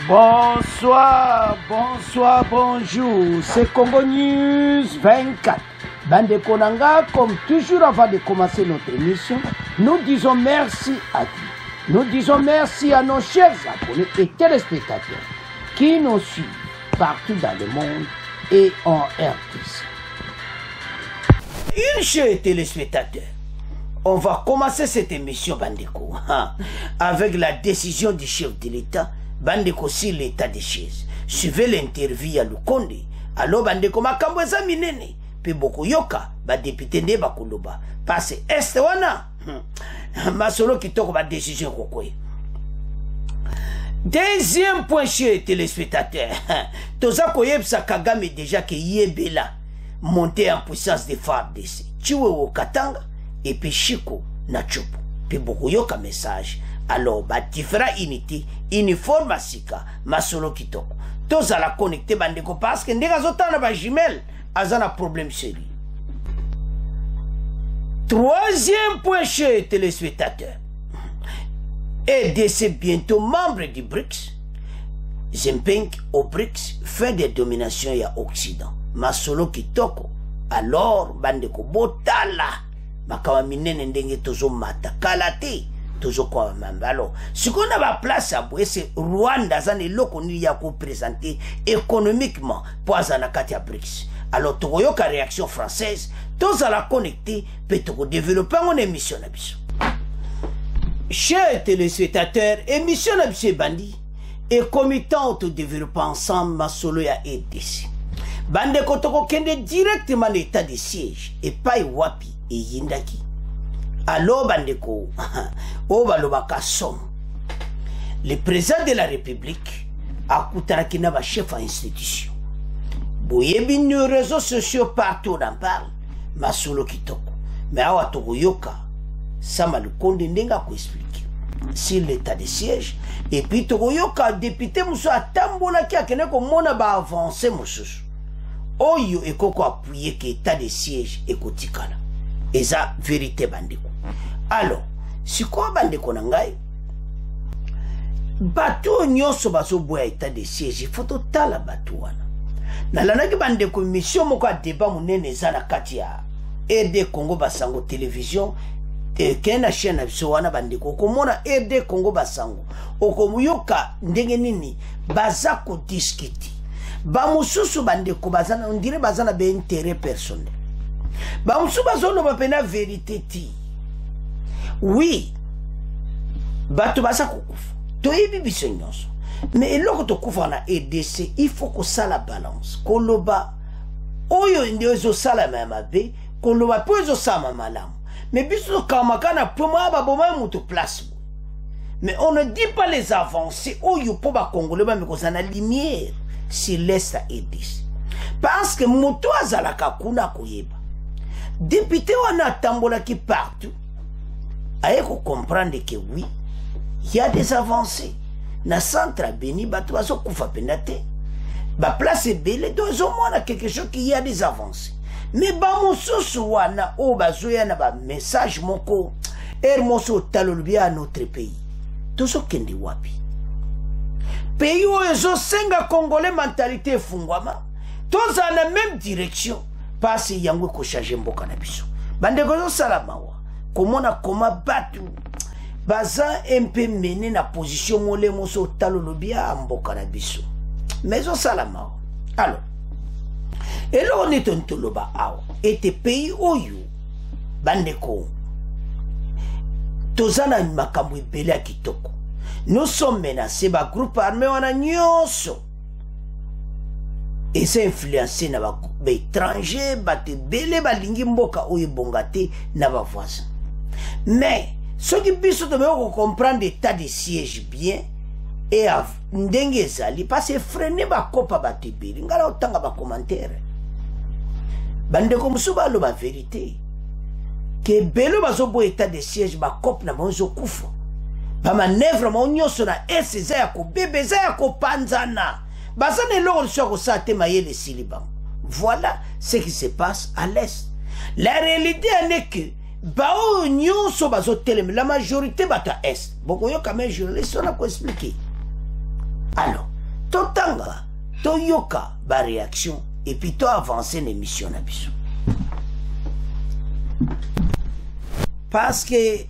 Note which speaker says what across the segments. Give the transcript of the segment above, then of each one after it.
Speaker 1: Bonsoir, bonsoir, bonjour. C'est Congo News 24. Bande Konanga, comme toujours avant de commencer notre émission, nous disons merci à Dieu. Nous disons merci à nos chers abonnés et téléspectateurs qui nous suivent partout dans le monde et en RDC. Une chers téléspectateurs, on va commencer cette émission Bandeko avec la décision du chef de l'État Bandeko sur l'état des chaises. Suivez l'interview à Lukonde. Alors Bandeko makambo eza minene pe boko yoka ba député ne bakoloba parce est wana masolo kitoko ba décision kokoye. Deuxième point chez téléspectateurs, toza koyebsa Kagame déjà que yebela monter en puissance des FARDC. Chiwe au Katanga et puis Chiko na Chopo. Puis beaucoup yoka message. Alors, bah, différentes unités, uniforme à Sika, masolo kitoko. Tous à la connecter bandeko parce que ndega zotana ba jumelle, azana problème sérieux. Troisième point chez les téléspectateurs. RDC bientôt membre du BRICS. Jinping au BRICS fait des dominations à Occident. Masolo kitoko. Alors, bandeko botala. Bakawa minene ndenge tozo mata kalate. Toujours comme alors ce qu'on a la place à bouer c'est Rwanda zane loko ni ya ko présenter économiquement pour Zanakatia BRICS. Alors toyoka réaction française tous à la connecter peut to développer mon émission na biso. Chers téléspectateurs, émission na biso bandi et comité auto développer ensemble ma solo ya RDC. Bande ko to kende directement l'état de siège et pas wapi et yindaki. Alors, Bandeko, le président de la République a coûté un chef à institution. Boyebi nos réseaux sociaux partout on en parle. Masolo kitoko. Mais awa togoyoka, ça m'a le compte ndenga ko expliquer. Sur l'état de siège. Et puis togoyoka député mousso a tambola ki akene ko mona ba avancer moussous. Oyo ekoko appuyer que état de siège ekotikala. Et ça, vérité Bandeko. Alors, si quoi Bandeko nangai, bateau nyonso baso boya état de siège, il faut total la bateau wana. Na lanaki Bandeko mission moko débat munene zana kati ya RD Congo Basango télévision et kena chaîne biso wana Bandeko komona RD Congo Basango okomuyoka ndenge nini baza ko discuter. Ba mususu Bandeko bazana on dirait bazana be intérêt personnel. Ba mususu bazolo bapena vérité ti. Oui, bato basa kukufa. Toyebi biso nyonso. Mais eloko to kufa na RDC, il faut que ça la balance. Koloba oyo ndezo sala mabe, koloba pozo sama malamu. Mais biso kamakana poma ba boma mutu place. Mais on ne dit pas les avancées oyo po ba congolais ba me kozana lumière sur l'est à RDC. Parce que mutu azala kakuna koyeba. Député wana tambola qui partout. Il faut comprendre que oui, il y a des avancées. Dans le centre à Béni, il y a des place belle, donc au moins quelque chose qui y a des avancées. Mais mon wana o bazoya na ba message moko moso talolbia à notre pays. Tout ce qui est wapi. Pays où ils ont 5 Congolais mentalité fungwama. Tous dans la même direction. Parce qu'il y a un peu changer mboka na biso. Bande gozo salamawa. Comment on a battu baza un peu mené na position mole moso talolobia mboka na biso. Mais on salama. Alors, et là on est un toloba awa. Et te pays oyo bandeko tozana makambo ibele ya kitoko. Nous sommes menacés par groupe armé wana nyonso. Et c'est influencé na ba étranger bate bele balingi mboka oyo bongate na ba voisin. Mais ceux qui puissent comprendre l'état de siège bien et ndenge ezali parce que freiner ba kopa batebeli ngala otanga ba commentaire. Bandeko musuba lo ba vérité. Que belo bazo bo état de siège ba kop na monzo kufa. Ba manœuvre mo nyonso na SZ ya ko bebe za ya ko panzana. Bazane lo so ko sa te mayele silibam. Voilà ce qui se passe à l'est. La réalité est que bao nyonso bazo la majorité bata est. Boko yo quand même journaliste on a quoi expliquer. Alors, totanga toyoka ba réaction et puis to avancer l'émission na biso parce que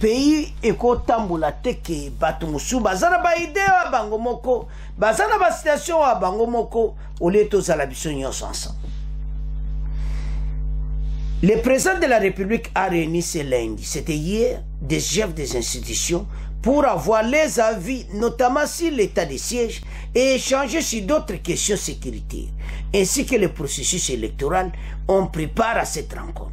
Speaker 1: pays ekotambola teke bato musu bazana ba idée wa bango moko bazana ba situation wa bango moko ole tozala biso nyonso ensemble. Le président de la République a réuni ce lundi, c'était hier, des chefs des institutions pour avoir les avis, notamment sur l'état de siège et échanger sur d'autres questions sécuritaires, ainsi que le processus électoral. On prépare à cette rencontre.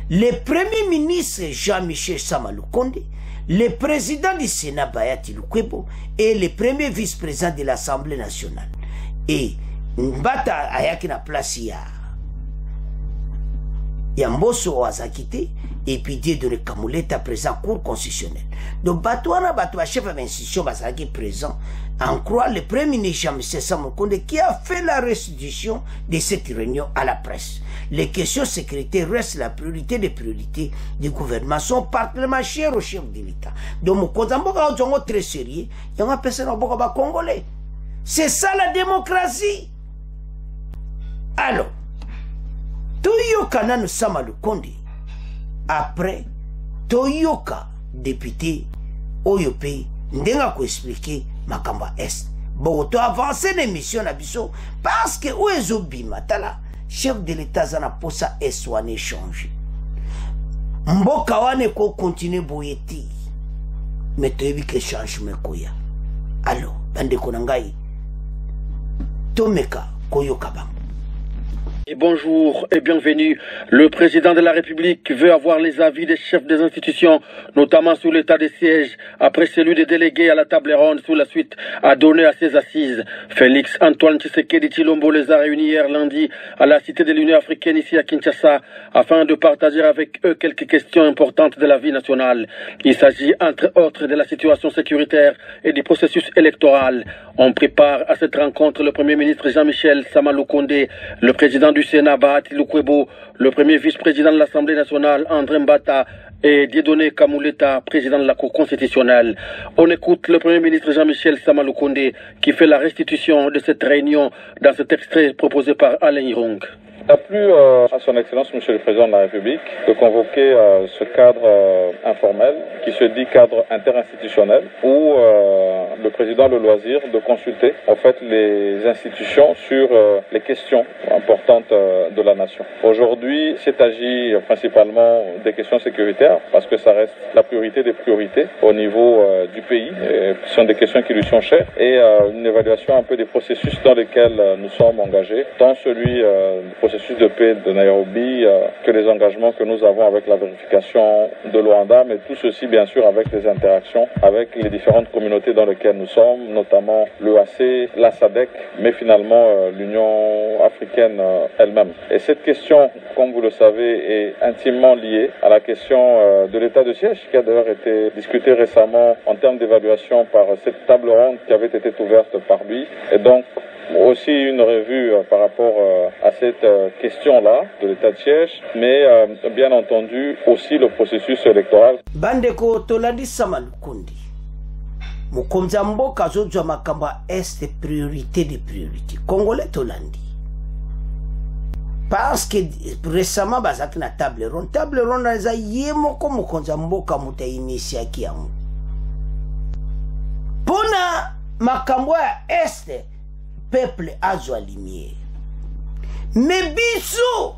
Speaker 1: Le Premier ministre Jean-Michel Sama Lukonde, le président du Sénat Bayati Lukwebo et le premier vice-président de l'Assemblée nationale. Et Mbata ayaki na place ya Mbosso Wazakite et puis Dieudonné Kamuleta présent cour constitutionnel. Donc Batouana Batoua chef d'institution Bazaki présent en croit le premier ministre Jean-Michel Sama Lukonde qui a fait la restitution de cette réunion à la presse. Les questions sécuritaires restent la priorité des priorités du gouvernement, sont particulièrement chères au chef de l'État. Donc Mokozamboka Ozongo très sérieux, il y a une personne au Boka Congolais. C'est ça la démocratie. Alors, Toyoka Nanu Sama Lukonde, après, Toyoka, député, Oyope, Ndenga ko expliquer Makamba Est. Bon, to avancer l'émission na biso, parce que Oezo Bimatala, chef de l'État zana posa Est wane changer. Mboka wane ko continue boyeti. Mais toyebi ke changement koya. Alors, bande konangai, Tomeka Koyoka Bam.
Speaker 2: Et bonjour et bienvenue. Le président de la République veut avoir les avis des chefs des institutions, notamment sur l'état des sièges, après celui des délégués à la table ronde sous la suite à donner à ses assises. Félix Antoine Tshisekedi Tshilombo les a réunis hier lundi à la Cité de l'Union africaine ici à Kinshasa, afin de partager avec eux quelques questions importantes de la vie nationale. Il s'agit entre autres de la situation sécuritaire et du processus électoral. On prépare à cette rencontre le Premier ministre Jean-Michel Sama Lukonde, le président du Sénat Bahati Lukwebo, le premier vice-président de l'Assemblée nationale André Mbata et Dieudonné Kamuleta, président de la Cour constitutionnelle. On écoute le Premier ministre Jean-Michel Sama Lukonde qui fait la restitution de cette réunion dans cet extrait proposé par Alain Irung.
Speaker 3: Il a plu à son Excellence, Monsieur le Président de la République, de convoquer ce cadre informel qui se dit cadre interinstitutionnel où le Président a le loisir de consulter en fait les institutions sur les questions importantes de la nation. Aujourd'hui, c'est agi principalement des questions sécuritaires parce que ça reste la priorité des priorités au niveau du pays. Ce sont des questions qui lui sont chères et une évaluation un peu des processus dans lesquels nous sommes engagés, tant celui du processus de paix de Nairobi que les engagements que nous avons avec la vérification de Luanda, mais tout ceci bien sûr avec les interactions avec les différentes communautés dans lesquelles nous sommes, notamment l'EAC, la SADC, mais finalement l'Union africaine elle-même. Et cette question, comme vous le savez, est intimement liée à la question de l'état de siège qui a d'ailleurs été discutée récemment en termes d'évaluation par cette table ronde qui avait été ouverte par lui. Et donc, aussi une revue par rapport à cette question-là de l'état de siège, mais bien entendu aussi le processus électoral.
Speaker 1: Bandeko Toladi Sama Lukonde, Mukomza Mboka Zozwa Makamba Est priorité des priorités. Congolais Tolandi. Parce que récemment, bazak na table ronde na yemoko Mukomza Mboka muta initiaki yango. Pona makambo ya Est, peuple azwa lumière. Mais biso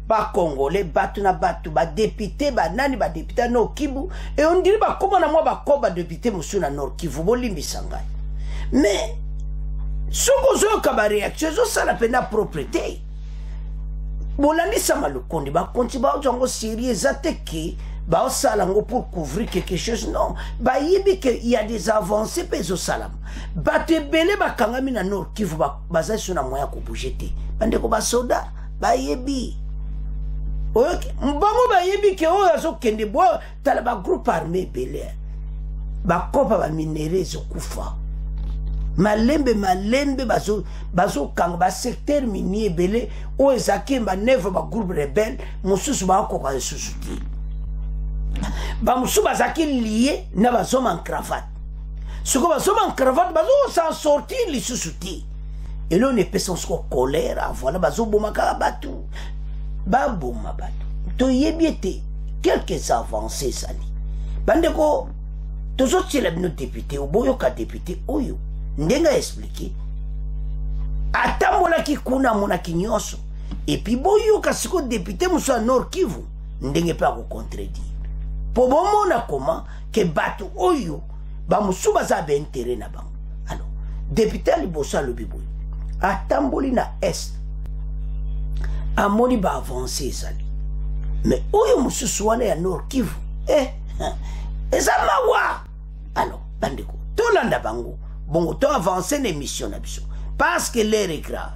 Speaker 1: ba Congolais batu na batu ba député ba nani ba député no Kivu et on dirait ba comment na moi ba ko ba député musu na Nord Kivu bolimbisa ngai. Mais soko zo ka ba réaction zo sala pena propriété. Bolandi Sama Lukonde ba konti ba zongo sérieux zateki ba osala ngo pour couvrir quelque chose non ba yibi que il y a des avancées peso salam ba te belé ba kangami na Nord Kivu ba bazasu na moya ko bouger bande ko ba soda ba yebi oyoki mbango ba yebi que o azo kende bo tala ba groupe armé belé ba kopa ba minéraux zo kufa malembe bazo kanga ba secteur minier belé o ezaki ba neuf ba groupe rebelle mususu ba ko ka susuti ba mususu bazaki lié na bazoma en cravate ce qu'on va se en cravate bazo s'en sortir les sous-soutis et là on est personne sur colère voilà bazo bomaka batu babuma batu to yebiete quelques avancées sali bandeko toujours si les députés ou boyo ka député oyo ndenga expliquer atambola ki kuna mona kinyoso et puis boyo ka siko député muso Nord Kivu ndenge pa ko contredire po bomona comment que batu oyo ba musu baza be intérêt na bango alors député libosa le biboy atamboli na est amoni ba avancer sali mais oyo mususu wana ya Nord Kivu ezamawa alors bandeko tolanda bango bongo to avancer l'émission na biso parce que l'air est grave.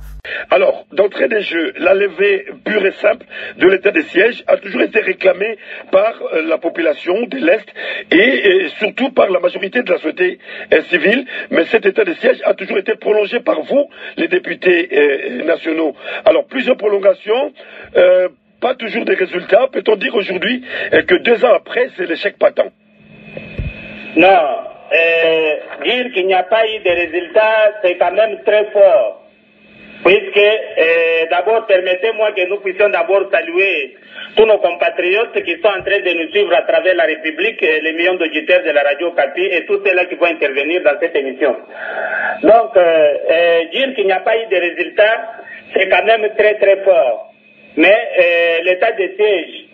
Speaker 4: Alors, d'entrée des jeux, la levée pure et simple de l'état de siège a toujours été réclamée par la population de l'Est et surtout par la majorité de la société civile. Mais cet état de siège a toujours été prolongé par vous, les députés nationaux. Alors, plusieurs prolongations, pas toujours des résultats. Peut-on dire aujourd'hui que 2 ans après, c'est l'échec patent?
Speaker 5: Non. Dire qu'il n'y a pas eu de résultats, c'est quand même très fort. Puisque, d'abord, permettez-moi que nous puissions d'abord saluer tous nos compatriotes qui sont en train de nous suivre à travers la République, les millions d'auditeurs de la radio Okapi et tous ceux-là qui vont intervenir dans cette émission. Donc, dire qu'il n'y a pas eu de résultats, c'est quand même très très fort. Mais l'état de siège,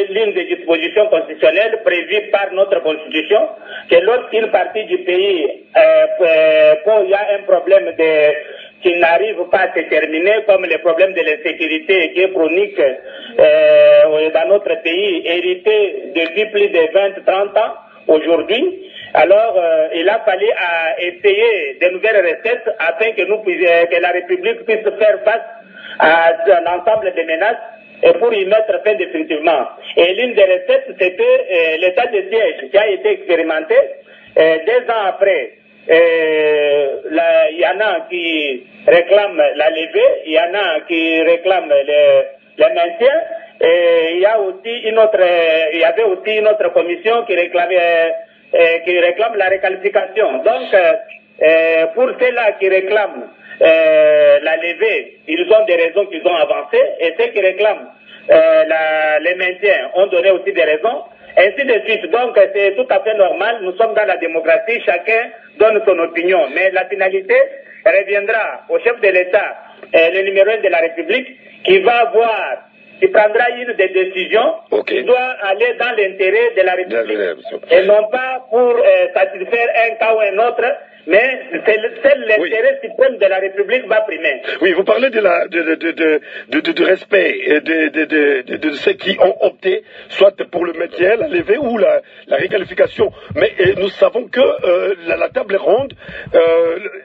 Speaker 5: l'une des dispositions constitutionnelles prévues par notre constitution, que lorsqu'une partie du pays, il y a un problème qui n'arrive pas à se terminer, comme le problème de l'insécurité qui est chronique dans notre pays, hérité depuis plus de 20-30 ans aujourd'hui, alors il a fallu essayer de nouvelles recettes afin que la République puisse faire face à l'ensemble des menaces et pour y mettre fin définitivement. Et l'une des recettes, c'était l'état de siège qui a été expérimenté 2 ans après. Il y en a qui réclament la levée, il y en a qui réclament le maintien, et il y avait aussi une autre commission qui réclame la réqualification. Donc, pour ceux-là qui réclament la levée, ils ont des raisons qu'ils ont avancées, et ceux qui réclament les maintiens ont donné aussi des raisons, ainsi de suite. Donc c'est tout à fait normal, nous sommes dans la démocratie, chacun donne son opinion, mais la finalité reviendra au chef de l'État, le numéro 1 de la République, qui prendra une des décisions qui doit aller dans l'intérêt de la République, et non pas pour satisfaire un cas ou un autre, mais c'est l'intérêt suprême de la République va primer.
Speaker 4: Oui, vous parlez du respect de ceux qui ont opté, soit pour le maintien, la levée ou la réqualification. Mais nous savons que la table ronde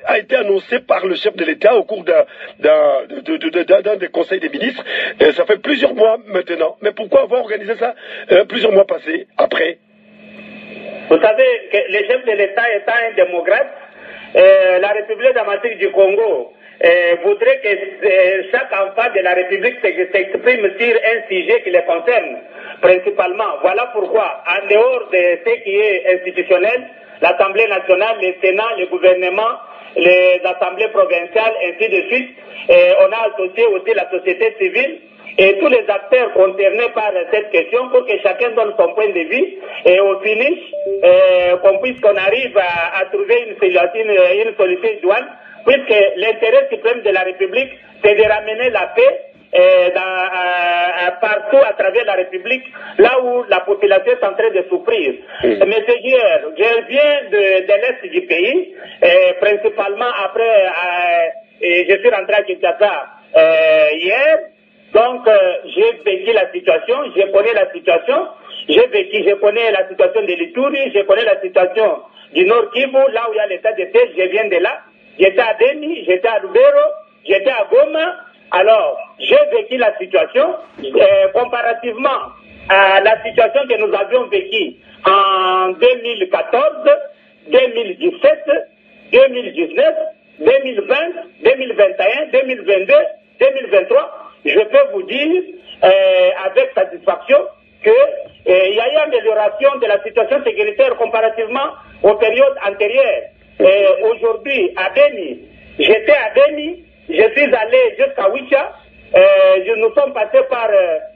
Speaker 4: a été annoncée par le chef de l'État au cours d'un des conseils des ministres. Ça fait plusieurs mois maintenant. Mais pourquoi avoir organisé ça plusieurs mois passés, après?
Speaker 5: Vous savez que le chef de l'État étant un démocrate, la République démocratique du Congo voudrait que chaque enfant de la République s'exprime sur un sujet qui les concerne principalement. Voilà pourquoi, en dehors de ce qui est institutionnel, l'Assemblée nationale, le Sénat, le gouvernement, les assemblées provinciales, ainsi de suite, on a associé aussi la société civile et tous les acteurs concernés par cette question pour que chacun donne son point de vue et au finish, qu'on arrive à trouver une solution idoine, puisque l'intérêt suprême de la République, c'est de ramener la paix partout à travers la République, là où la population est en train de souffrir. Monsieur hier, je viens de l'Est du pays, principalement après, je suis rentré à Kinshasa hier. Donc, j'ai vécu la situation, je connais la situation, je connais la situation de l'Ituri, je connais la situation du Nord Kivu, là où il y a l'état de siège, je viens de là. J'étais à Beni, j'étais à Lubero, j'étais à Goma. Alors, j'ai vécu la situation comparativement à la situation que nous avions vécue en 2014, 2017, 2019, 2020, 2021, 2022, 2023. Je peux vous dire avec satisfaction qu'il y y a eu une amélioration de la situation sécuritaire comparativement aux périodes antérieures. Aujourd'hui, à Beni, j'étais à Beni, je suis allé jusqu'à Wicha, nous sommes passés par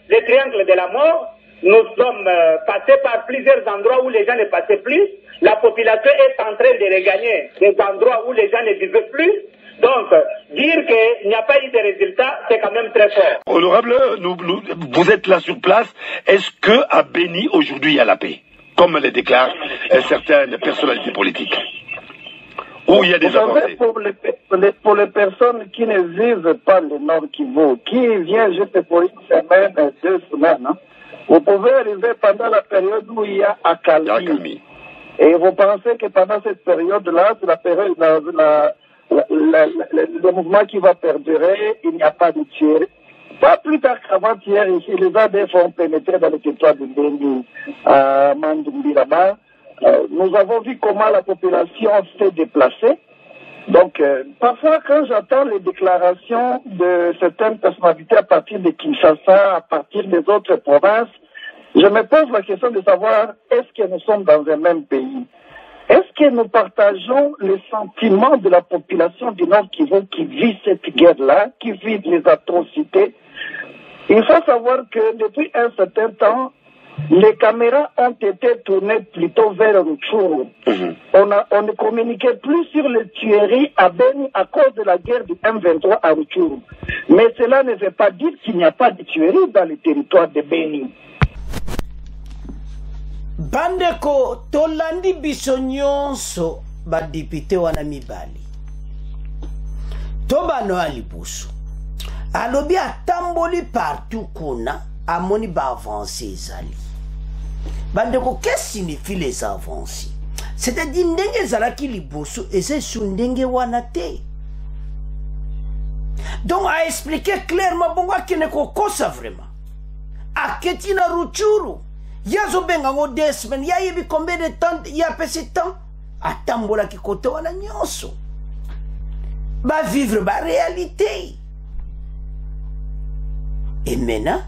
Speaker 5: le triangle de la mort, nous sommes passés par plusieurs endroits où les gens ne passaient plus. La population est en train de regagner des endroits où les gens ne vivaient plus. Donc, dire qu'il n'y a pas eu de résultats, c'est quand même très fort.
Speaker 4: Honorable, vous êtes là sur place. Est-ce qu'à Beni, aujourd'hui, il y a la paix, comme le déclarent certaines personnalités politiques? Où il y a des avancées?
Speaker 6: Pour les personnes qui ne vivent pas le Nord Kivu, qui viennent juste pour une semaine, 2 semaines, hein, vous pouvez arriver pendant la période où il y a accalmie. Et vous pensez que pendant cette période-là, c'est la période, le mouvement qui va perdurer, il n'y a pas de tuerie. Pas plus tard qu'avant-hier, ici, les ADF ont pénétré dans le territoire de Beni, à Mandumbi là-bas. Nous avons vu comment la population s'est déplacée. Donc, parfois, quand j'entends les déclarations de certaines personnalités à partir de Kinshasa, à partir des autres provinces, je me pose la question de savoir, est-ce que nous sommes dans un même pays? Est-ce que nous partageons les sentiments de la population du Nord Kivu qui vit cette guerre-là, qui vit les atrocités? Il faut savoir que depuis un certain temps, les caméras ont été tournées plutôt vers Rutshuru. On ne communiquait plus sur les tueries à Beni à cause de la guerre du M23 à Rutshuru. Mais cela ne veut pas dire qu'il n'y a pas de tueries dans le territoire de Beni.
Speaker 1: Bandeko tolandi biso nyonso badepite wana mibali tobano alibusu alobi atamboli partout kuna amoni ba avancer ezali. Bandeko, qu'est-ce que signifie les avancées? C'est-à-dire ndenge zalaki libusu ese su ndenge wana te. Donc a expliqué clairement bongo akene kokosa vraiment aketi na Rutshuru yazo benga ngo 2 semaines ya yebi combien de temps ya pesi temps atambola ki kote wana nyonso ba vivre ba réalité. Et maintenant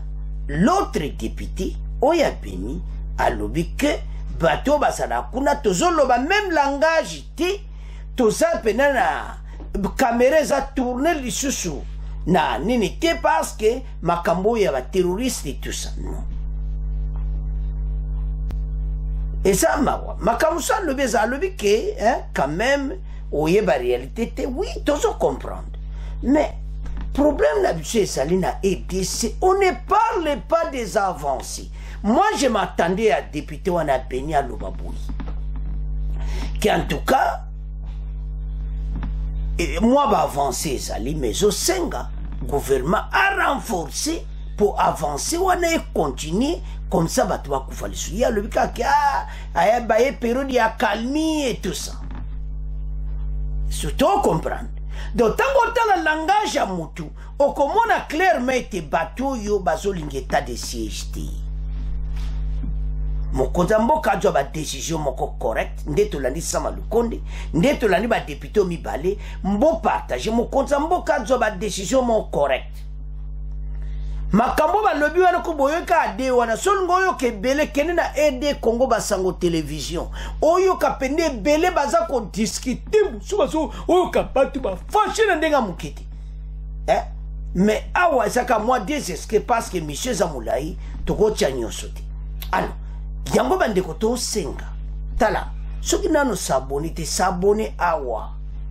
Speaker 1: l'autre député oya Beni alobi que bato basala kuna tozoloba même langage te toza pena na caméra za tourner lisusu na nini te parce que makambo ya ba terroriste et tout ça non. Et ça, Makamusa le beza le biquet, quand même, oye ba réalité, oui, tous comprendre. Mais, problème là-dessus, Salina, on ne parle pas des avancées. Moi, je m'attendais à député ou à Beni à Lubaboui. Qui en tout cas, moi, va avancer, Sali, mais au Senga, le gouvernement a renforcé pour avancer, on a continué. Comme ça, bah, tu vas couper les sous. Il y a le cas qui a une période de calmie et tout ça. Surtout comprendre. Donc, tant qu'on a le langage à Moutou, on a clairement été battu, yo bazo l'ingéta de siège. Mon konzambo kadjo ba décision moko correct, ndeto landi sama lukonde, ndeto landi ba député mi balé, mbo partage, mon konzambo kadjo ba décision moko correct. Makambo ba lobi wana ko boyoka ade wana sol ngoyo ke bele kene na aide Congo basango télévision oyo ka pende bele baza ko discuter musuba so oyo ka batu ba fâché na ndenga mukete mais awa saka moi désesque parce que monsieur Zamulai toko tchanyo sote alors yango bande ko to senga tala soki nano s'abonner te s'abonner awa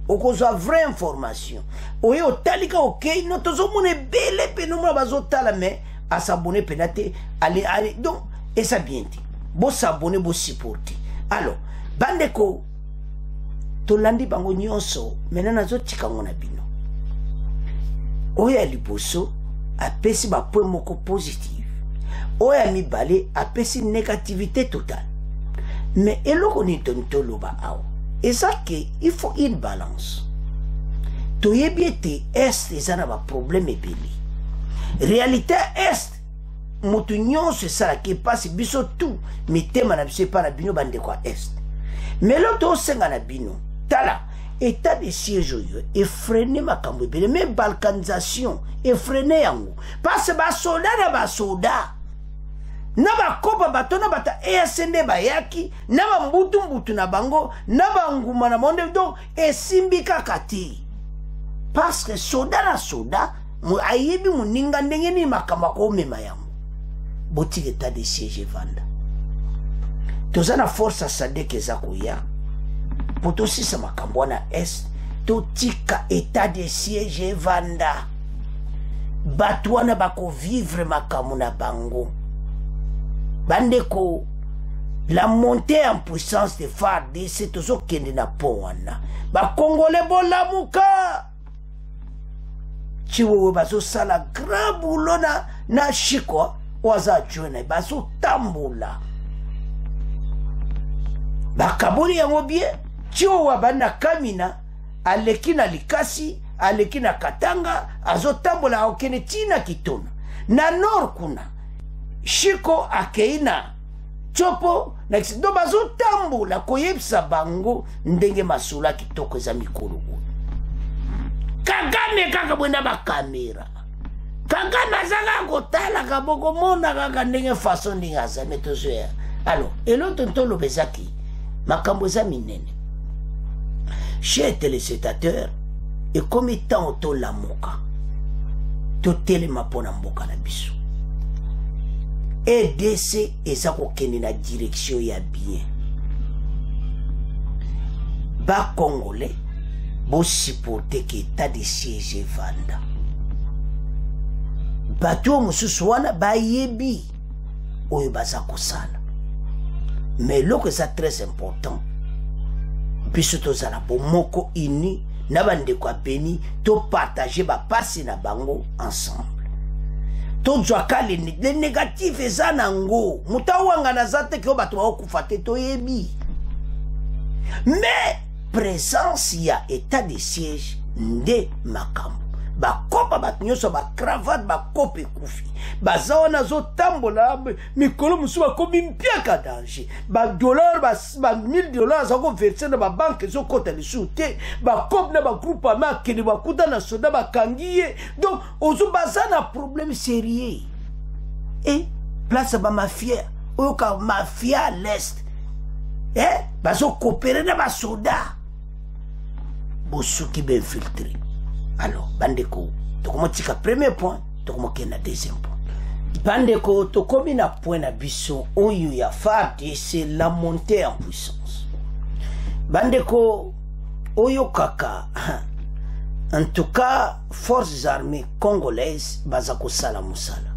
Speaker 1: okozwa vraie information oyo talika ok no tozomone bele penoma bazotala mais à s'abonner penate allez donc et ça bien dit bo s'abonner bo supporter alors bandeko tolandi bango nyonso maintenant nazotika ngona bino oya liboso apesi ba point moko positif oya mibale apesi négativité totale mais eloko ni tontoloba awa. Et ça il faut une balance. Toye bien te est les ana ba problème et belé. Réalité est motunyon c'est ça qui passe biso tout mais tema na biso pas na bino bande quoi est. Mais l'autre senga na bino tala état de siège et freiner makambo belé même balkanisation et freiner yango parce ba soldat na ba soldat na bakopa bato na bata ESND bayaki na mbutu na bango na banguma na monde donc esimbi kaka te parce que soda na soda ayebi muninga ndenge ni makamba ko mema yango botiki état de siège vanda toza na force sadek eza koya poto sisa makambo na est totika état de siège vanda bato wana bako vivre makambo na bango bandeko la montée en puissance de FARDC tozo kende na pont wana ba congolais bolamuka chiwo bazo sala grand boulot na Chiko waza joine bazo tambula bakaburi yango bien chiwo wabana kamina alekina likasi alekina katanga azo tambola okene tina kitona na nord kuna Chiko akeina chopo na kido bazo tambula koyebisa bango ndenge masula kitoko za mikolo Kagame kaka bwenda ba kamera Kagame azala kotala kaboko mona kaka ndenge façon ndinga za metozoya alors elo tontolo bezaki makambo za minene chez téléspectateurs et comme étant to la moka to telema pona mboka na biso EDC eza kokende na direction ya bien ba congolais bo supporter que état de siège vanda bato mususu wana bayebi oyo baza kosala mais loko eza très important biso tozala bomoko ini na bandeko ya beni to partager bapasi na bango ensemble tozwaka le négatif eza nango mutawanga na zate ke bato bakokufa te toyebi mais présence ya état de siège nde makambo bakopa bato nyonso bacravate bakopa ekufi baza wana azotambola mikolo mosusu bakomi mpiaka danger $10 $1000 aza koverse na babanke ezokota lisusu te bakope na bagroupe ama akende bakuta na soda bakangi ye donc ozo baza na problème sérieux e place bamafia oyoka mafia à l'est bazokopere na basoda bosuki infiltré. Alors, bandeko, tokomotika premier point, tokomokena deuxième point. Bandeko, tokomi na point na biso, oyo ya FARDC, c'est la montée en puissance. Bandeko, oyo kaka, en tout cas, forces armées congolaises, bazako sala musala.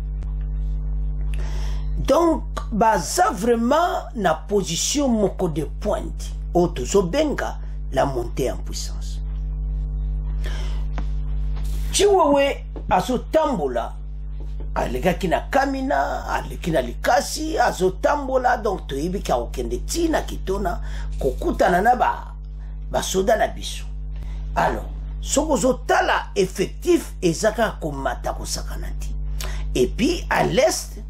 Speaker 1: Donc, baza vraiment na position moko de pointe, o tozo benga la montée en puissance. Chiwewe azotambola alekaki na kamina aleki na likasi azotambola donc toyebi ka okende tina kitona kokutana na basoda na biso alors soko zotala effectif ezaka komata kosakana ti et puis à l'est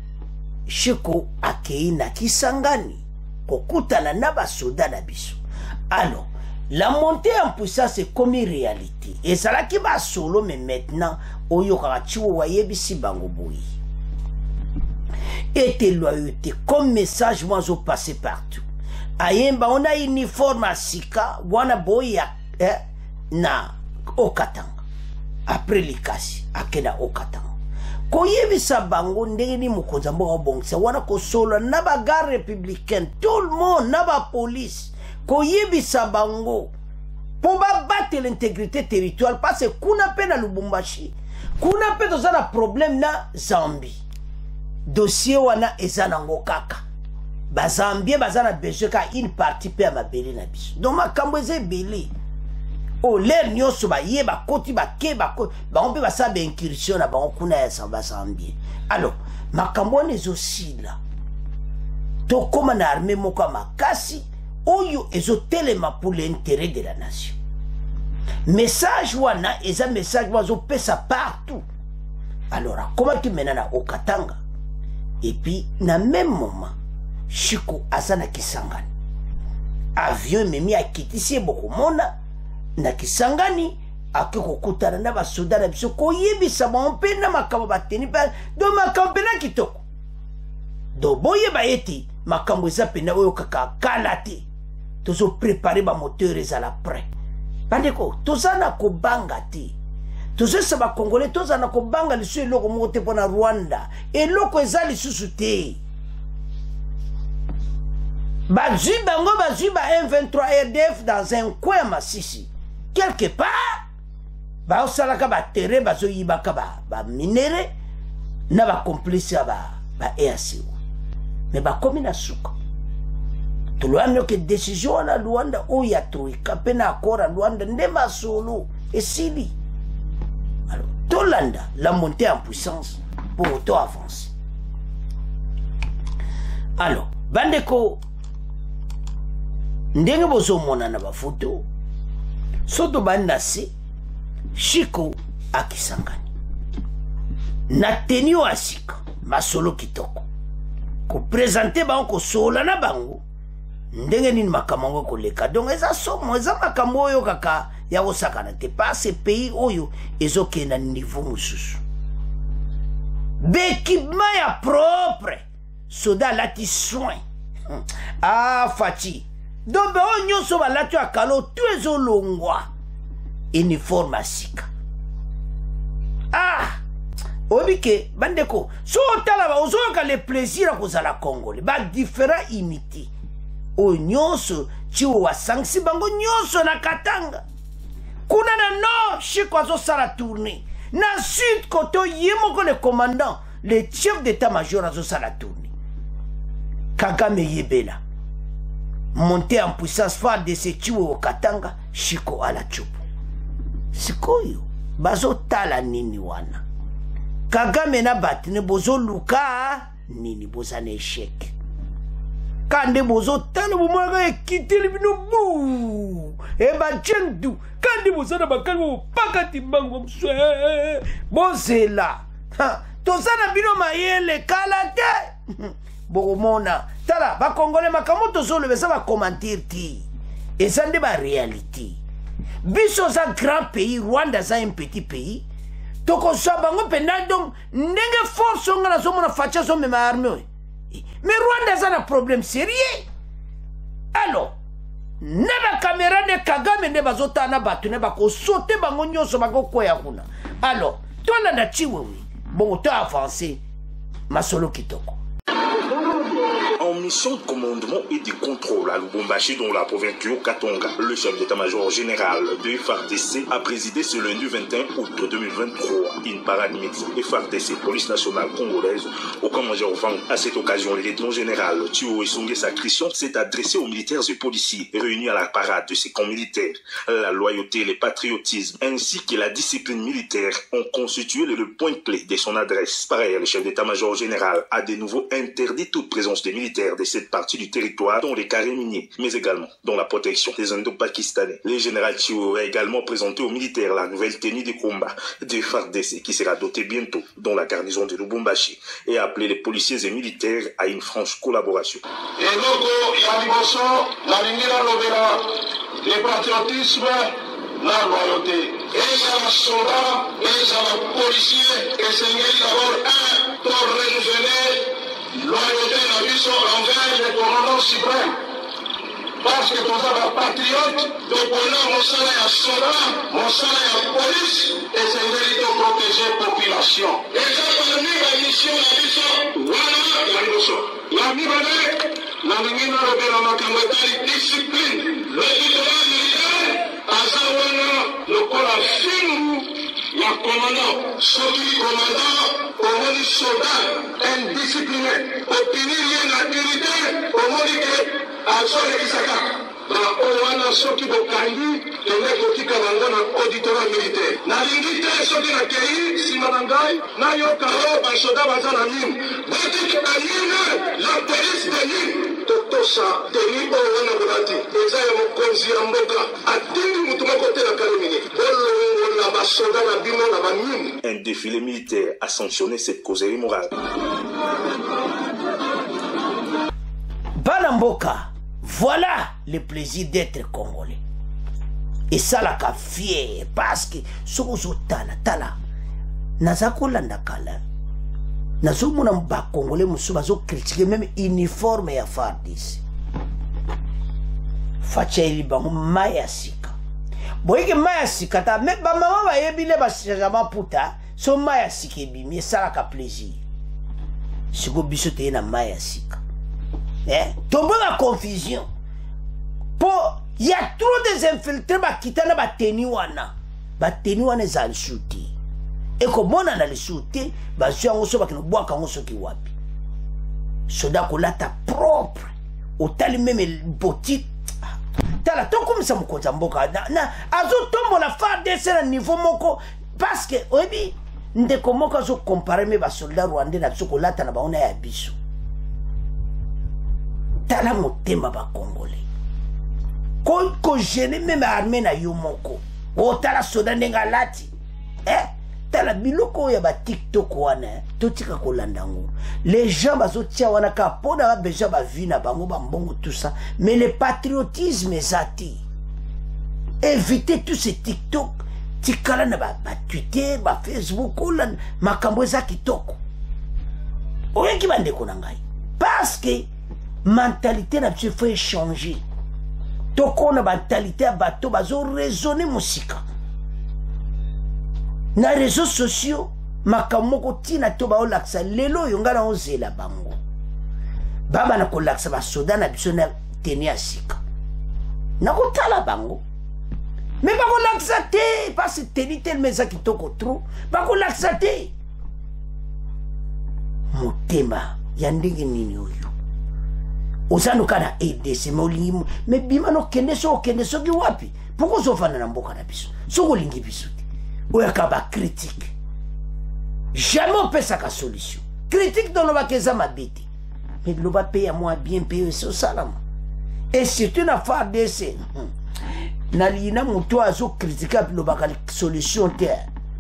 Speaker 1: Chiko akei na Kisangani kokutana na basoda na biso alors la montée en puissance est comme une réalité. Et ça là qui va solo, mais maintenant, oyo karachiwo wayebisi bango boui. Et tes loyautés, comme message, moi, je passe partout. Ayemba, on a uniforme à Sika, wana boya, na Okatanga. Après l'Ikasi, akena Okatanga. Koyebisa bango, ndeni mukozambo obongsa, wana kosolo, naba gare républicaine, tout le monde, naba police. Koyebisa bango pour battre l'intégrité territoriale parce que kuna pe na Lubumbashi kuna pe tozana problème na Zambie dossier wana ezana ngokaka ba Zambie bazana besoin ka une partie pe mabele na biso donc makambo ezebele o l'air nyoso ba yeba koti ba ke ba on peut basa ba incursion na bango kuna ya Zambie alors makambo nezosila to koma na armée moko makasi oyo ezotelema pour l'intérêt de la nation. Message wana eza message wazo pesa partout. Alors comment tu mena na Okatanga et puis na même moment Chiko azana Kisangani. Avion memi akitisi boko mona na Kisangani akikokutana na basoda na biso koyebisa ba mpena makaba bateni pa do makampe na kitoko. donc boyeba ete makambo eza pena oyo kaka kala te tozo préparer ba moteur ezala prêt bandeko tozana kobanga te tozesa ba congolais tozana kobanga lisu eloko moko te pona Rwanda eloko eza lisusu te bazwi bango bazwi ba M23 RDF dans un coin Masisi quelque part baosalaka batere bazoyibaka baminere na bacomplice ya ba EACO mais bakomi na suka tolwanda ke décision wana Luanda oyo ya troika mpe na accord ya Luanda nde masolo esili alors tolanda la montée en puissance pour auto-avancer alors bandeko ndenge bozomona na bafoto soto banda se Chiko akisangani na tenio asika masolo kitoko ko présenter bango ko sola na bango ndenge nini makamango ko leka donc eza somo eza makambo oyo kaka ya osakana te pas ce pays oyo ezoke na niveau mususu d'équipement ya propre soda lati soin ah fati donc be onyo so balatu akalo tu ezolongwa uniforme asika ah obike bandeko so tala ba ozoka le plaisir à kozala congolais ba différent imité o nyonso chiwo wa sangsi bango nyonso na Katanga kuna na no Chiko azosala tournée na sud koto yemoko le commandant le chef d'état-major azosala tournée Kagame yebela monter en puissance phare de ce chiwo au Katanga Chiko ala chupu sikoyo bazotala nini wana Kagame na batine bozo luka nini boza na échec kande bozo tala bomwaga ekiteli bino bu eba jendu kande boza na bakali bo pakati bango mswe bozela tozana bino mayele kala te bomona tala ba congolais makambo tozolo besa ba commentaire ti eza nde ba réalité biso za grand pays Rwanda za un petit pays toko sabango penda donc ndenge force nga na zomo na facha zo me ma armée mais Rwanda za na problème sérieux alors na caméra de Kagame ne bazota na batu ne bako sauter bango nyonso bako koya kuna alors toi na chiwe bon to avancer masolo kitoko
Speaker 7: en mission de commandement et de contrôle à Lubumbashi, dans la province du Haut-Katanga. Le chef d'état-major général de FARDC a présidé ce lundi 21 août 2023 une parade mixte FARDC, police nationale congolaise, au camp-major Vang. À cette occasion, le lieutenant général Thuo Esungé Sakrisson s'est adressé aux militaires et policiers réunis à la parade de ces camps militaires. La loyauté, le patriotisme ainsi que la discipline militaire ont constitué le point clé de son adresse. Par ailleurs, le chef d'état-major général a de nouveau interdit toute présence des militaires de cette partie du territoire dans les carrés miniers, mais également dans la protection des Indo-Pakistanais. Le général Thuo a également présenté aux militaires la nouvelle tenue de combat de FARDC qui sera dotée bientôt dans la garnison de Lubumbashi et a appelé les policiers et militaires à une franche collaboration.
Speaker 8: Le patriotisme, la loyauté. Et les soldats, les policiers, et c'est d'abord pour renouveler loyauté na biso envers le commandant suprême. Parce que tous les patriotes, donc on a mon salaire à soldat, mon salaire à police, et c'est de protéger la population. Et ça, parmi la mission de biso, voilà la mission. La mission, la mission de la makamotari discipline, le littoral militaire, Azawana, le Colafinu, la commandant, Soki commandant, au moni soldat, indiscipliné, opinion militaire, au moni que Azole Isaka. Owana Soki Bokangi, tenez Kotika Nangana, auditorat militaire. Naringite Soki Nakei, Simanangai, Nayokaro, Basoda Bazana Mine. Batik Amine, la police de Mine. Totosa, Teni Owana Burati, Ezaya Mokonzi Amboka, Atini Mutumakote la Kalimini. La Basoda, la Bino, la Mine.
Speaker 7: Un défilé militaire a sanctionné cette causerie morale.
Speaker 1: Banamboka. Voilà le plaisir d'être congolais. Et ça la ka fier parce que sozo tala nazakolanda kala nazomona bakongole mosusu bazokritike même uniforme ya FARDC fachaeli bango mai ya sika boyeke mai ya sika ta me bamama bayebi nde bachangama puta so mai ya sika ebimi esalaka plaisir siko biso teye na mai ya sika tombona confusion po ya trop des infiltrés bakita na bateni wana eza lisusu te ekomonana lisusu te bazwi yango so bakende bwaka yango soki wapi soda kolata propre otali meme boutique tala tokomisa mokonzi ya mboka azotombola FARDC na niveau moko parce que oyebi ndeko moko azokompare me basoldat rwandais na biso kolata na bango na ya biso tala motema bakongole kogene meme arme na yo moko otala soda ndenge alati tala biloko oyo ya batiktok wana totika kolanda yango les gens bazotia wana ka mpona babeja bavi na bango bambongo tout ça mais le patriotisme eza te éviter tout ce tiktok tikala na batwitter bafacebook ola makambo eza kitoko oyoki bandeko na ngai parce que mentalité na biso faut échanger tokona mentalité ya bato bazoraisonne mosika na réseaux sociaux makambo moko tina to baolakisa lelo oyo ngai naozela bango baba na kolakisa basoda na biso na teni ya sika nakotala bango me bakolakisa te parce teni telema eza kitoko tro bakolakisa te motema ya ndenge nini oyo ozanuka na EDC me olingi me bima nokende soki wapi poko ozofanda na mboka na biso soki olingi biso te oyaka bacritique jamais opesaka solution critique dolobaka eza mabe te me loba mpe ya mwa bien mpe oyo esi osalama et surtout na FARDC nalingi na moto azokritike alobaka solution te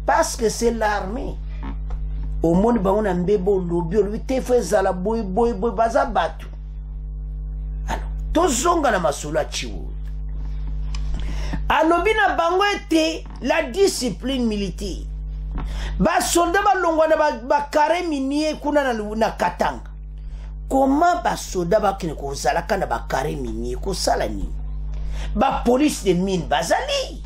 Speaker 1: parce que c'est l'armée omoni bango na mbeba olobi te fo ezala boye baza bato alors tozonga na masolo aciwo alobi na bango ete la discipline militaire basoldat balongwa na bakare minier kuna na Katanga comment basoldat bakene kozalaka na bakare minier kosala nini bapolice de mine bazali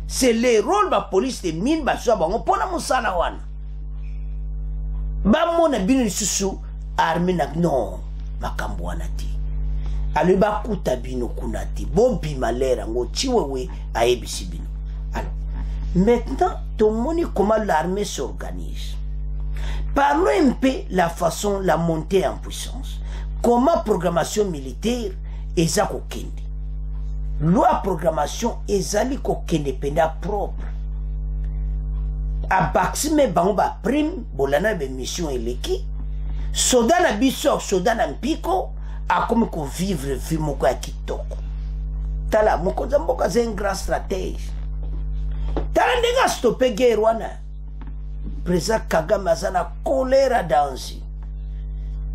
Speaker 1: c'est le rôle bapolice de mine bazwa bango mpona mosala wana bamona bino lisusu arme na non makambo wana te alobi bakuta bino kuna te bobima lere yango tiwewe ayebisi bino. Alors maintenant tomoni comment l'armée s'organise. Parlons un peu la façon la montée en puissance, comment programmation militaire eza kokende loi programmation ezali kokende penda propre abaxime bango ba prime bolana be mission eleki soda na biso soda na mpiko akomi ko vivre vie moko ya kitoko tala moko za mboka za un grand stratège tala ndenga stopper guerre wana président Kagame azana kolera dansi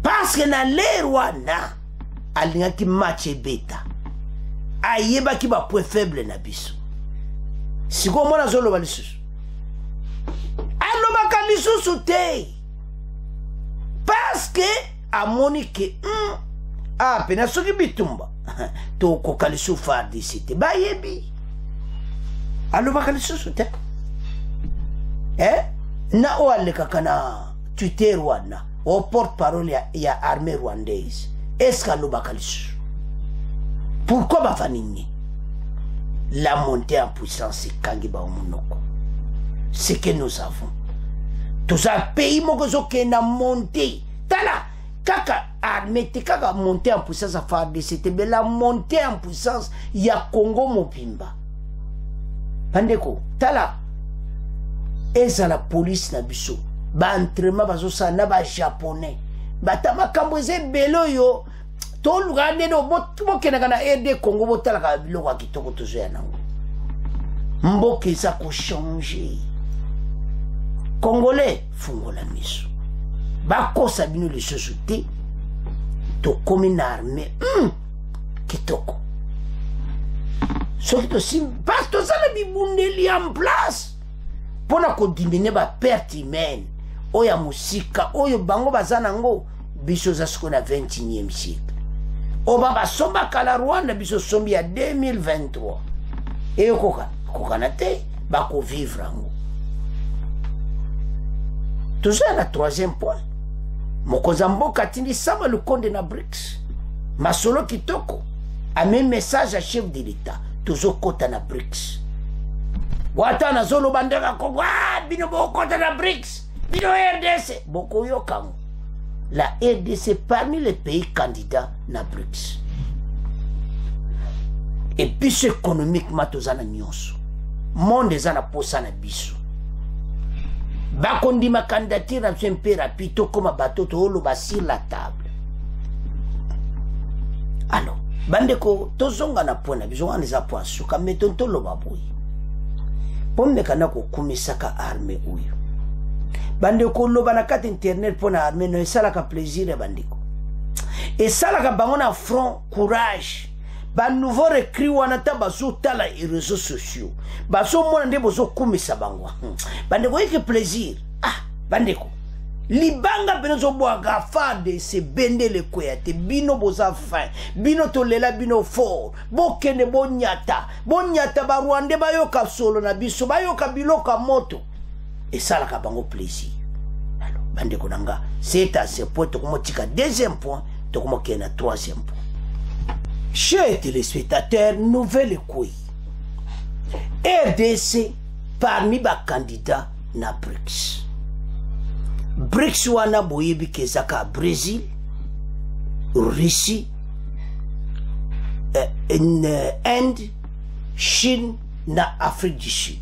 Speaker 1: parce que na l'air wana alingaki match beta ayebaki ba point faible na biso siko mona zoloba lisusu alobaka lisusu te parce que amoni ke pena soki bitumba tokoka lisusu FARDC te bayebi alobaka lisusu te na o alekaka na Twitter wana o porte-parole ya armée rwandaise est-ce qu'alobaka lisusu pourquoi bafanini la montée en puissance ekangi baomonoko ce que nous avons tous un pays moko qui na montée tala kaka armée te kaka montée en puissance à FARDC c'était la montée en puissance ya Congo mobimba bandeko tala eza la police na biso ba entraînement bazosala na ba japonais batama kambo eze belo yo to lugande no bokena na RD Congo botala ka biloko kitoko tozoya nango mboka eza ko changer congolais fungola miso bakosa bino lisusu te tokomi na armée kitoko soki tosimbi parce tozala bibundeli en place pona kodimine ba perte humaine oya musika oyo bango bazanango biso za siko na 21e siècle oba basomba kala Rwanda biso sombi ya 2023 et kokana te bako vivre ango. Tout ça la troisième point. Mokozambo katindi Sama Lukonde na BRICS. Masolo kitoko a même message à chef de l'État. Toujours kota na BRICS. Wata na zolo bandera Congo. Bino bo kota na BRICS. Bino RDC. Boko yokango. La RDC parmi les pays candidats na BRICS. Et puis économiquement tozana nyonso. Monde zana posa na biso. Bakondi ma candidature na un peu rapide comme bateau to ba sur la table. Alors, bandeko tozonga na pona biso wana za point suka metonto lo baboyi. Pombe kana ko kumisaka armée uyo. Bandeko lo bana kat internet pona armée no sala ka plaisir bandeko. Et sala ka bangona front courage. Ba nouveau recrue wana ta bazo tala les réseaux sociaux. Bazo mona nde bozo kumisa bangwa. Bandeko yeke plaisir. Ah, bandeko. Libanga benezo boaga fade se bende le kwete bino boza fin. Bino tolela bino fort. Bokene bonyata. Bonyata ba Rwanda bayoka solo na biso bayoka biloka moto. Et ça la ka bango plaisir. Alors, bandeko nanga, c'est à ce point to komotika deuxième point, to komokena troisième point. Chers téléspectateurs, nouvelle écouille. RDC parmi les candidats na BRICS. BRICS wana boyebi kezaka Brésil, Russie, Inde, Chine na Afrique du Sud.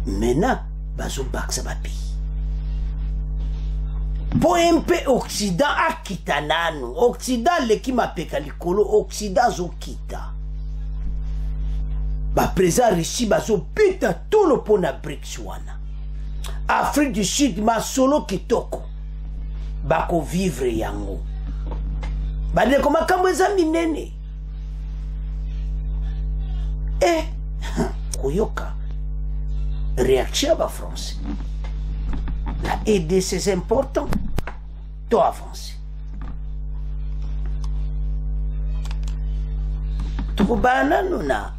Speaker 1: Maintenant, bazo baksa bapi. Poempe Occident a kita nanu. Occident le ki mapeka likolo. Occident zo kita. Ba présent Russie bazo pita tout le pona BRICS wana. Afrique du Sud ma solo kitoko. Bako vivre yango. Bade koma kambo eza minene. Koyoka. Réaction ba France. La RDC c'est important. Toi avancer. Tukubana nuna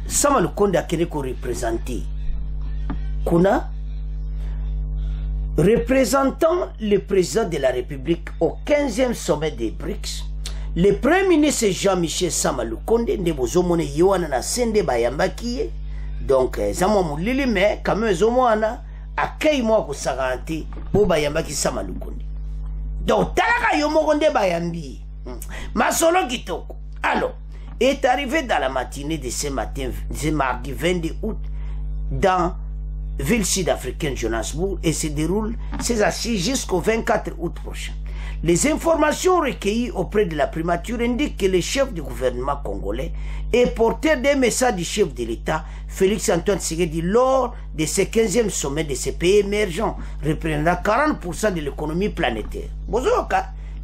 Speaker 1: Sama Lukonde akele ko représenter. Kuna représentant le président de la République au 15e sommet des BRICS, le premier ministre Jean-Michel Sama Lukonde nde bozomone yoana na sende bayambaki. Donc zamo mulili mais quand même zomwana accueille moi ko saganti bo bayambaki Sama Lukonde. Donc talaka yo mokonde bayambi. Masolo kitoko. Alors, est arrivé dans la matinée de ce matin, ce mardi 22 août dans ville sud-africaine Johannesburg et se déroule ces assises jusqu'au 24 août prochain. Les informations recueillies auprès de la primature indiquent que le chef du gouvernement congolais est porteur des messages du chef de l'État, Félix-Antoine Tshisekedi, lors de ce 15e sommet de ces pays émergents, représentant 40% de l'économie planétaire. 40%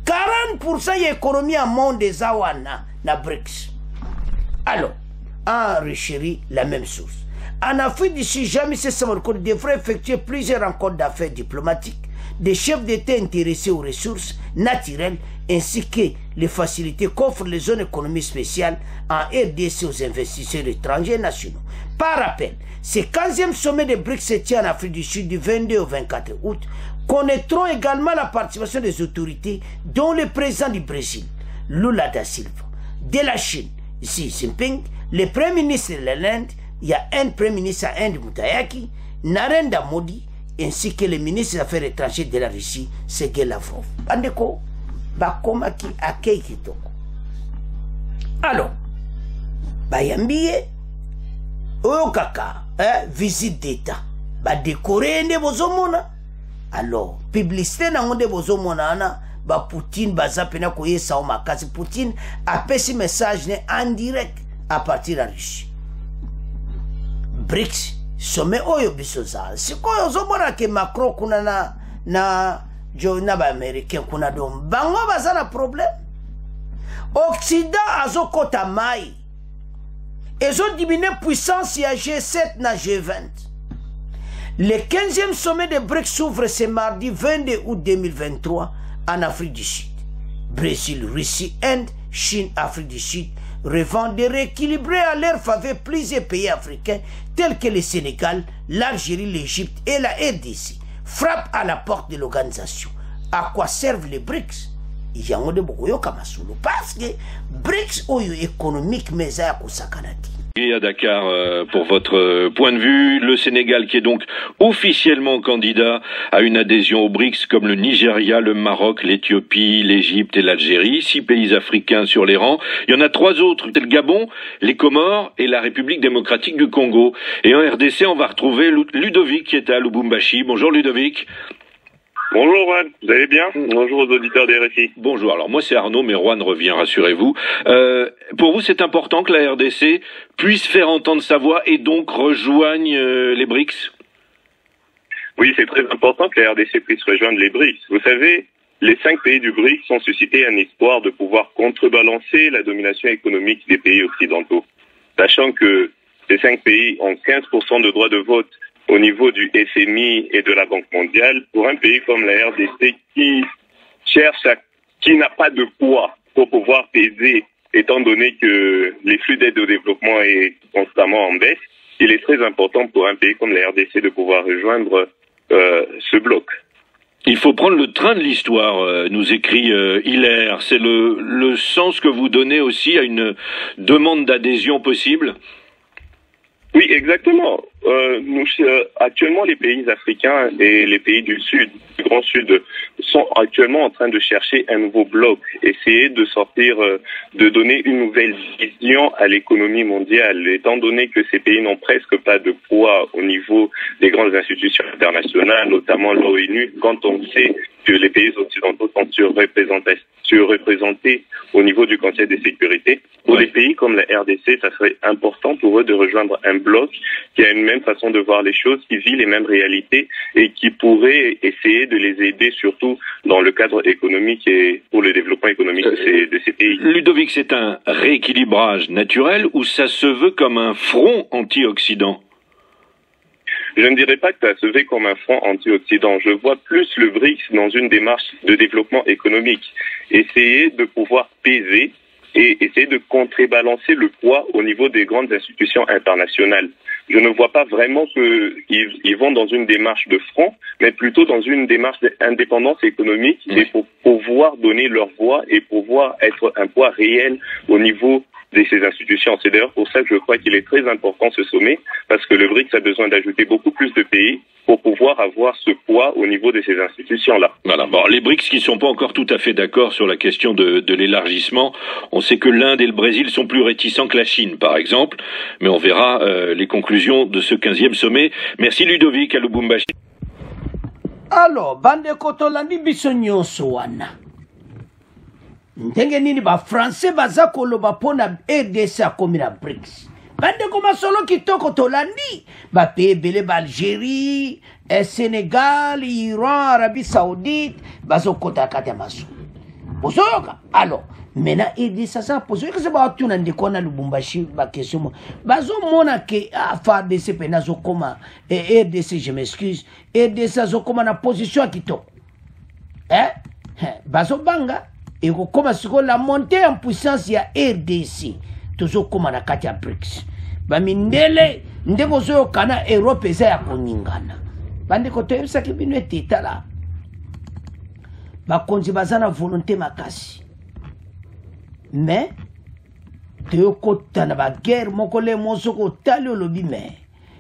Speaker 1: de l'économie en monde des Awana, na BRICS. Alors, en Richeri, la même chose. En Afrique du Sud, Jean-Michel Sama Lukonde devrait effectuer plusieurs rencontres d'affaires diplomatiques, des chefs d'État intéressés aux ressources naturelles, ainsi que les facilités qu'offrent les zones économiques spéciales en RDC aux investisseurs étrangers nationaux. Par rappel, ce 15e sommet de BRICS se tient en Afrique du Sud du 22 au 24 août. Connaîtront également la participation des autorités, dont le président du Brésil, Lula da Silva, de la Chine, Xi Jinping, le premier ministre de l'Inde, il y a un premier ministre à Inde, Moutayaki, Narendra Modi, ainsi que le ministre des Affaires étrangères de la Russie, Sergei Lavrov. Bandeko, bakoma ki akei kitoko. Alors, bayambiye, oyokaka, visite d'État, ba décorer nde bozomona. Alors, publicité na ngonde bozomona ana, ba Poutine baza pena koye sao makasi. Poutine a pesi message ne en direct à partir de la Russie. BRICS sommet oyo bisoza. Sikoyo zomona ke Macron kuna na ba américain kuna dom. Bango baza na problème. Occident azokota mai. Ezo diminuer puissance ya G7 na G20. Le 15e sommet de BRICS s'ouvre ce mardi 22 août 2023 en Afrique du Sud. Brésil, Russie, Inde, Chine, Afrique du Sud revendent de rééquilibrer à leur faveur plusieurs pays africains tels que le Sénégal, l'Algérie, l'Égypte et la RDC frappent à la porte de l'organisation. À quoi servent les BRICS? Il y a un de parce que BRICS oyo économique mais à Kosakanati.
Speaker 9: Et à Dakar, pour votre point de vue, le Sénégal qui est donc officiellement candidat à une adhésion aux BRICS comme le Nigeria, le Maroc, l'Éthiopie, l'Égypte et l'Algérie, 6 pays africains sur les rangs. Il y en a 3 autres, le Gabon, les Comores et la République démocratique du Congo. Et en RDC, on va retrouver Ludovic qui est à Lubumbashi. Bonjour Ludovic.
Speaker 10: Bonjour Juan, vous allez bien? Bonjour aux auditeurs des RFI.
Speaker 9: Bonjour, alors moi c'est Arnaud, mais Juan revient, rassurez-vous. Pour vous c'est important que la RDC puisse faire entendre sa voix et donc rejoigne les BRICS?
Speaker 10: Oui, c'est très important que la RDC puisse rejoindre les BRICS. Vous savez, les 5 pays du BRICS ont suscité un espoir de pouvoir contrebalancer la domination économique des pays occidentaux. Sachant que ces 5 pays ont 15% de droits de vote au niveau du FMI et de la Banque mondiale, pour un pays comme la RDC qui qui n'a pas de poids pour pouvoir peser, étant donné que les flux d'aide au développement est constamment en baisse, il est très important pour un pays comme la RDC de pouvoir rejoindre ce bloc.
Speaker 9: Il faut prendre le train de l'histoire, nous écrit Hilaire. C'est le sens que vous donnez aussi à une demande d'adhésion possible?
Speaker 10: Oui, exactement. Actuellement, les pays africains et les pays du Sud, du Grand Sud, sont actuellement en train de chercher un nouveau bloc, essayer de sortir, de donner une nouvelle vision à l'économie mondiale, étant donné que ces pays n'ont presque pas de poids au niveau des grandes institutions internationales, notamment l'ONU, quand on sait que les pays occidentaux sont surreprésentés au niveau du Conseil de sécurité. Pour les pays comme la RDC, ça serait important pour eux de rejoindre un bloc qui a une même façon de voir les choses, qui vit les mêmes réalités et qui pourrait essayer de les aider, surtout dans le cadre économique et pour le développement économique de ces pays.
Speaker 9: Ludovic, c'est un rééquilibrage naturel ou ça se veut comme un front anti-Occident?
Speaker 10: Je ne dirais pas que ça se fait comme un front anti-Occident. Je vois plus le BRICS dans une démarche de développement économique. Essayer de pouvoir peser et essayer de contrebalancer le poids au niveau des grandes institutions internationales. Je ne vois pas vraiment qu'ils vont dans une démarche de front, mais plutôt dans une démarche d'indépendance économique et pour pouvoir donner leur voix et pouvoir être un poids réel au niveau de ces institutions. C'est d'ailleurs pour ça que je crois qu'il est très important ce sommet, parce que le BRICS a besoin d'ajouter beaucoup plus de pays pour pouvoir avoir ce poids au niveau de ces institutions-là.
Speaker 9: Voilà. Bon, les BRICS qui ne sont pas encore tout à fait d'accord sur la question de l'élargissement, on sait que l'Inde et le Brésil sont plus réticents que la Chine, par exemple, mais on verra les conclusions de ce 15e sommet. Merci Ludovic à Lubumbashi.
Speaker 1: Alors, bande kotolandi biso nyonso wana. Ndenge nini ba français baza koloba pona RDC akomi na BRICS. Bande koma solo kitoko tolandi ba pays belé ba Algérie, Sénégal, Iran, Arabie Saoudite bazo kota kati maso. Bozoyoka. Alors, maintenant RDC ça poser que c'est ba tuna ndiko na Lubumbashi ba question bazo mona ke FARDC pena zo koma RDC je m'excuse, RDC zo koma na position kitoko. Bazo banga et comme la montée en puissance ya RDC toujours comme na kati ya BRICS bamindele ndeko zo kana Europe eza ya koningana bande ko toyebisa ke bino etala bakonzi bazana volonté makasi mais te kota na ba guerre moko le moso ko tali olobi mais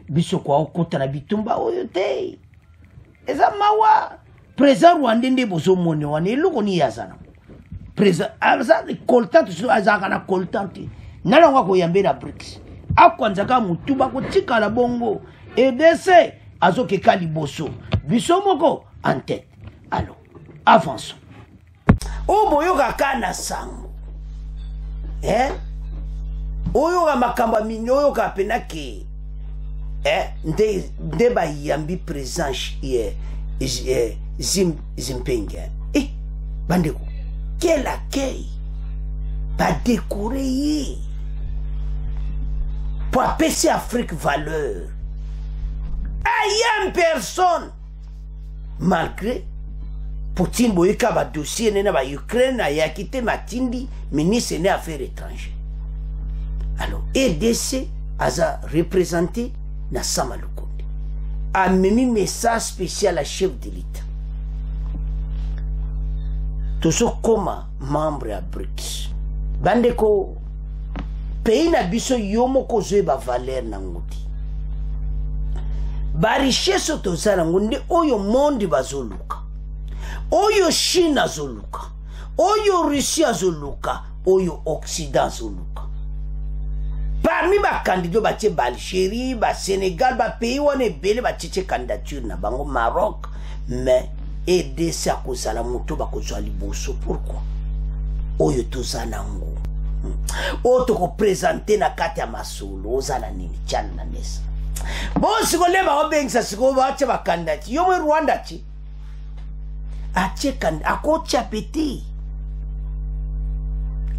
Speaker 1: biso kwa kota na bitumba oyo te eza mawa président Rwanda nde bozo mone wana eloko ni yazana président aza coltant sur azakana coltant nala ngwa ko yambe na BRICS akwanza ka mutuba ko tikala bongo EDC azoke kaliboso biso moko en tête. Alors avançons oyo kakana sango oyo ga makamba minyo oyo ka penake nde ba yambi président Zimpenge bandeko quel accueil pas décoré pour apaiser Afrique valeur ayant personne malgré Poutine boyika ba dossier nena ba Ukraine a quitté Matindi ministre des affaires étrangères. Alors EDC a représenté na Samalukonde a mis message spécial à chef de l'État. Toujours comme membre à BRICS. Bandeko pays na biso yomo kozwe ba valeur na ngoti. Ba richesse tozala ngunde oyo monde bazoluka. Oyo Chine azoluka. Oyo Russie azoluka. Oyo Occident azoluka. Parmi ba candidat ba tche ba Algérie, ba Sénégal, ba pays wane bele ba tche candidature na bango Maroc, mais aider ça kozala moto ba kozwa liboso. Pourquoi? Oyo tozana ngo. Oto ko présenter na kati ya masolo ozana nini chana na nesa. Bon siko leba obengisa siko ba tche ba candidat. Yo mwe Rwanda chi. Ache kan akocha peti.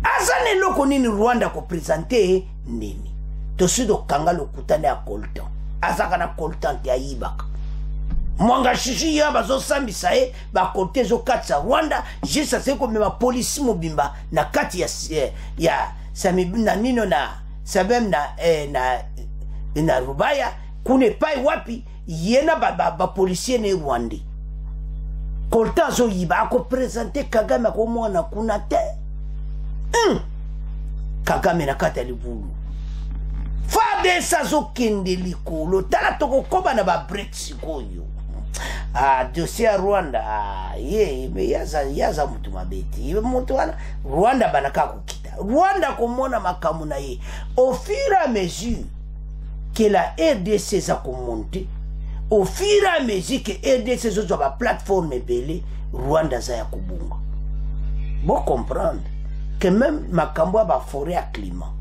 Speaker 1: Azane loko nini Rwanda ko présenter nini. Tosudo kanga lokutane ya Coltan. Azaka na Coltan ya Ibaka. Mwanga shishi ya bazo sambisa ba kote zo katsa Rwanda, jisa seko mema polisi mobimba na kati ya samibina nino na sabem na Rubaya kune pai wapi yena ba policier ne Rwandi. Coltan zo yiba ako présenter Kagame ko mwana kuna te. Kagame na kati ya libulu. Fade sa zo kende likolo tala toko koba na ba BRICS koyo. Dossier Rwanda yaza mutu mabeti mutu wana Rwanda banaka kukita Rwanda komona makamu na ye au fur et à mesure que la RDC za komonte au fur et à mesure que RDC zo ba plateforme belé Rwanda za ya kubunga bon comprendre que même makambo ba forêt à climat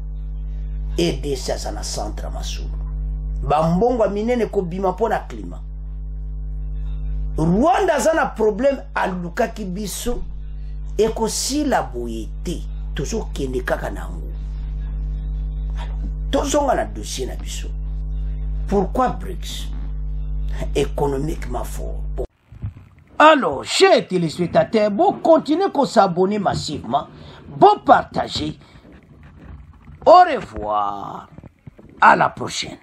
Speaker 1: RDC za na centre masulu ba mbongo minene ko bima pona climat Rwanda zana problème à Lukaki biso eko si la boyete toujours kende kaka nango. Alors tozonga na dossier na biso. Pourquoi BRICS? Économiquement fort. Alors, chers téléspectateurs, bon continuez à s'abonner massivement, bon partager. Au revoir. À la prochaine.